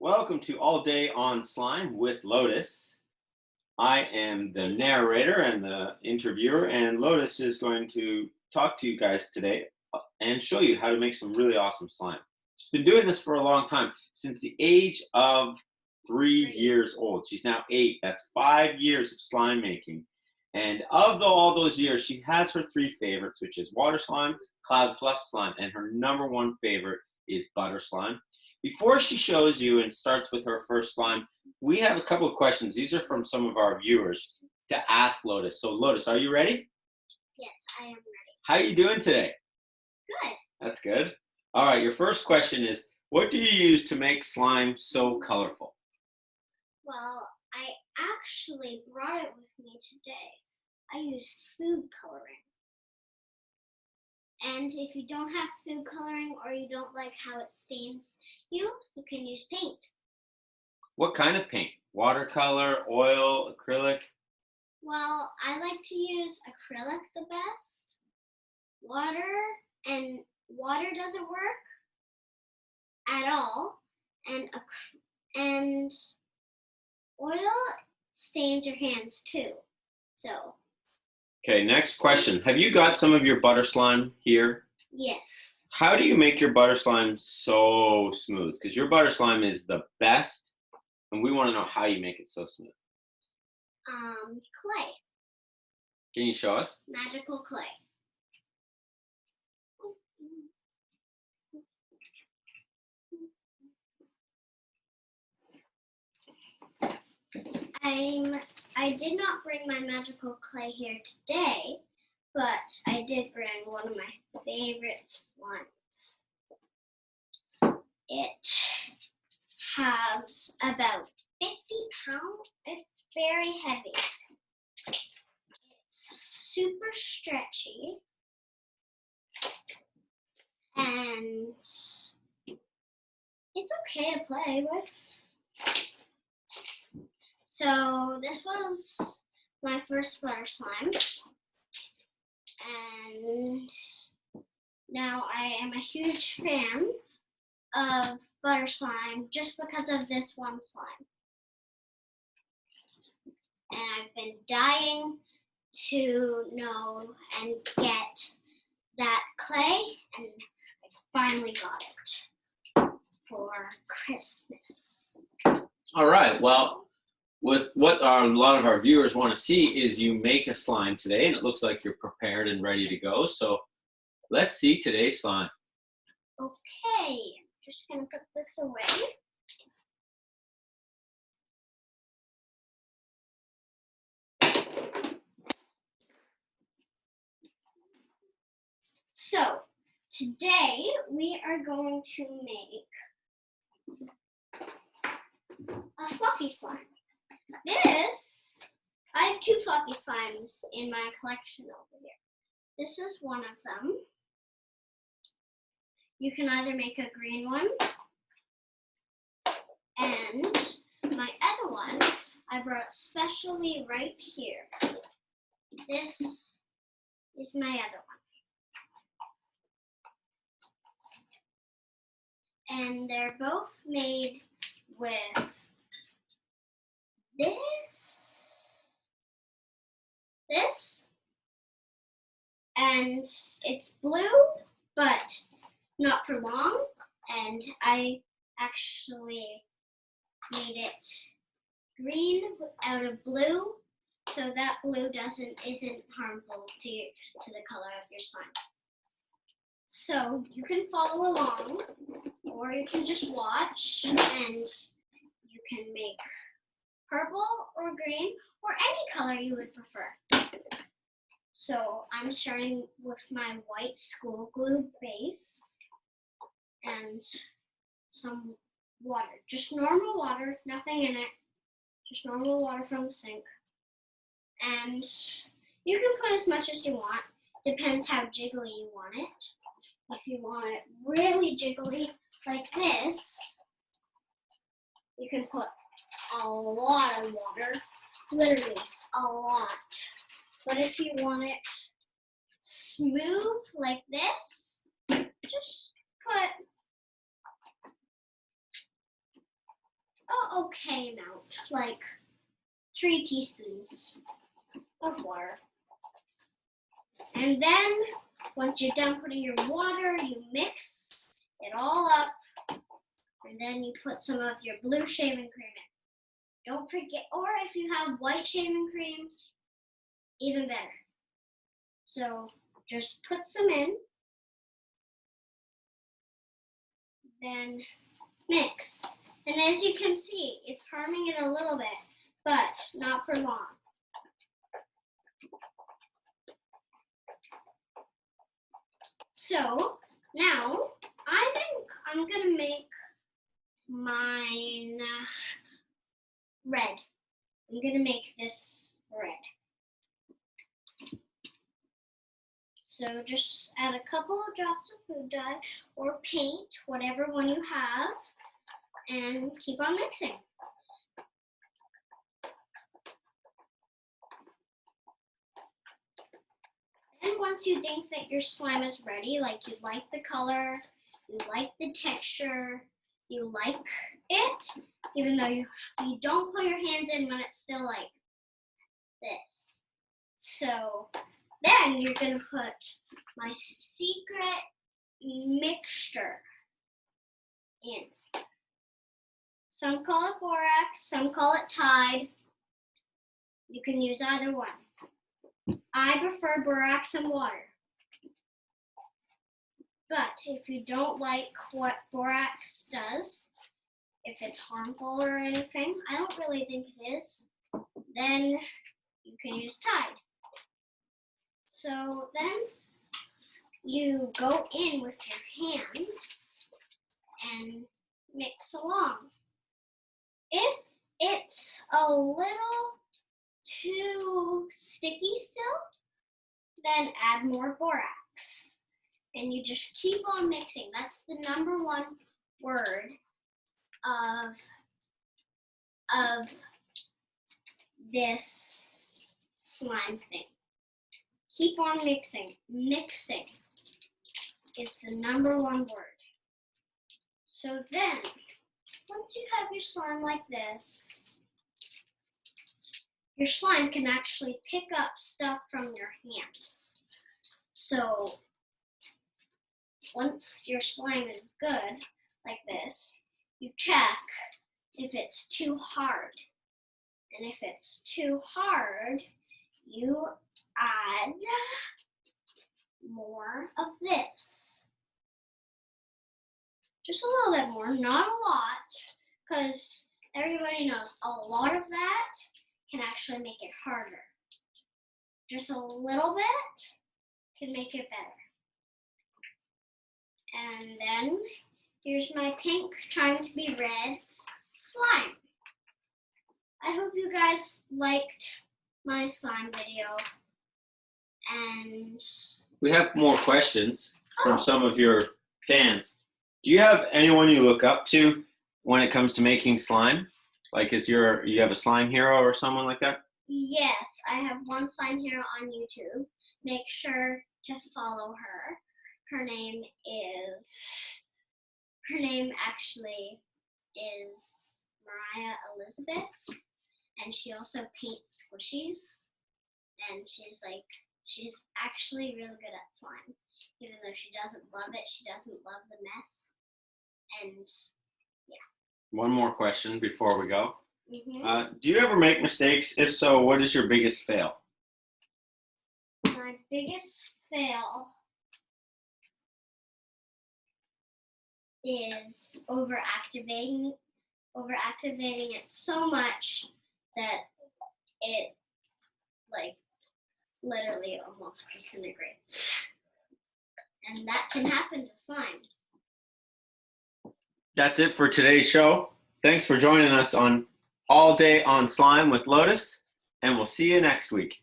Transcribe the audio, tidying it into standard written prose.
Welcome to All Day on Slime with Lotus. I am the narrator and the interviewer, and Lotus is going to talk to you guys today and show you how to make some really awesome slime. She's been doing this for a long time, since the age of 3 years old. She's now 8. That's 5 years of slime making. And of all those years, she has her 3 favorites, which is water slime, cloud fluff slime, and her number 1 favorite is butter slime. Before she shows you and starts with her first slime, we have a couple of questions. These are from some of our viewers to ask Lotus. So Lotus, are you ready? Yes, I am ready. How are you doing today? Good. That's good. All right, your first question is, what do you use to make slime so colorful? Well, I actually brought it with me today. I use food coloring. And if you don't have food coloring or you don't like how it stains you can use paint. What kind of paint? Watercolor, oil, acrylic? Well, I like to use acrylic the best. Water doesn't work at all. And oil stains your hands too. So. Okay, next question. Have you got some of your butter slime here? Yes. How do you make your butter slime so smooth? Because your butter slime is the best, and we want to know how you make it so smooth. Clay. Can you show us? Magical clay. I did not bring my magical clay here today, but I did bring one of my favorite slimes. It has about 50 pounds. It's very heavy. It's super stretchy. And it's okay to play with. So this was my first butter slime, and now I am a huge fan of butter slime just because of this one slime. And I've been dying to know and get that clay, and I finally got it for Christmas. All right, well, with what a lot of our viewers want to see is you make a slime today, and it looks like you're prepared and ready to go. So let's see today's slime. Okay, I'm just going to put this away. So today we are going to make a fluffy slime. I have 2 fluffy slimes in my collection over here. This is one of them. You can either make a green one, and my other one I brought specially right here. This is my other one. And they're both made with this, and it's blue, but not for long, and I actually made it green out of blue, so that blue isn't harmful to the color of your slime. So you can follow along, or you can just watch, and you can make purple or green or any color you would prefer. So I'm starting with my white school glue base and some water, just normal water, nothing in it, just normal water from the sink. And you can put as much as you want, depends how jiggly you want it. If you want it really jiggly like this, you can put a lot of water, literally a lot. But if you want it smooth like this, just put an okay amount, like 3 teaspoons of water. And then, once you're done putting your water, you mix it all up, and then you put some of your blue shaving cream in. Don't forget, or if you have white shaving cream, even better. So just put some in, then mix. And as you can see, it's harming it a little bit, but not for long. So now I think I'm gonna make mine red. I'm gonna make this red. So just add a couple of drops of food dye or paint, whatever one you have, and keep on mixing. And once you think that your slime is ready, like you like the color, you like the texture, you like it, even though you don't put your hands in when it's still like this. So then you're gonna put my secret mixture in. Some call it borax, some call it Tide. You can use either one. I prefer borax and water. But if you don't like what borax does, if it's harmful or anything, I don't really think it is, then you can use Tide. So then you go in with your hands and mix along. If it's a little too sticky still, then add more borax. And you just keep on mixing. That's the number one word of this slime thing. Keep on mixing. Mixing is the number one word. So then, once you have your slime like this, your slime can actually pick up stuff from your hands. So once your slime is good, like this, you check if it's too hard. And if it's too hard, you add more of this. Just a little bit more, not a lot, because everybody knows a lot of that can actually make it harder. Just a little bit can make it better. And then here's my pink trying to be red slime. I hope you guys liked my slime video. And We have more questions from some of your fans. Do you have anyone you look up to when it comes to making slime? Like, you have a slime hero or someone like that? yes, I have one slime hero on YouTube. Make sure to follow her. Her name actually is Mariah Elizabeth, and she also paints squishies, and she's actually really good at slime. Even though she doesn't love it, she doesn't love the mess. And One more question before we go. mm-hmm. Do you ever make mistakes? If so, what is your biggest fail? My biggest fail is overactivating it so much that it literally almost disintegrates. And that can happen to slime. That's it for today's show. Thanks for joining us on All Day on Slime with Lotus, and we'll see you next week.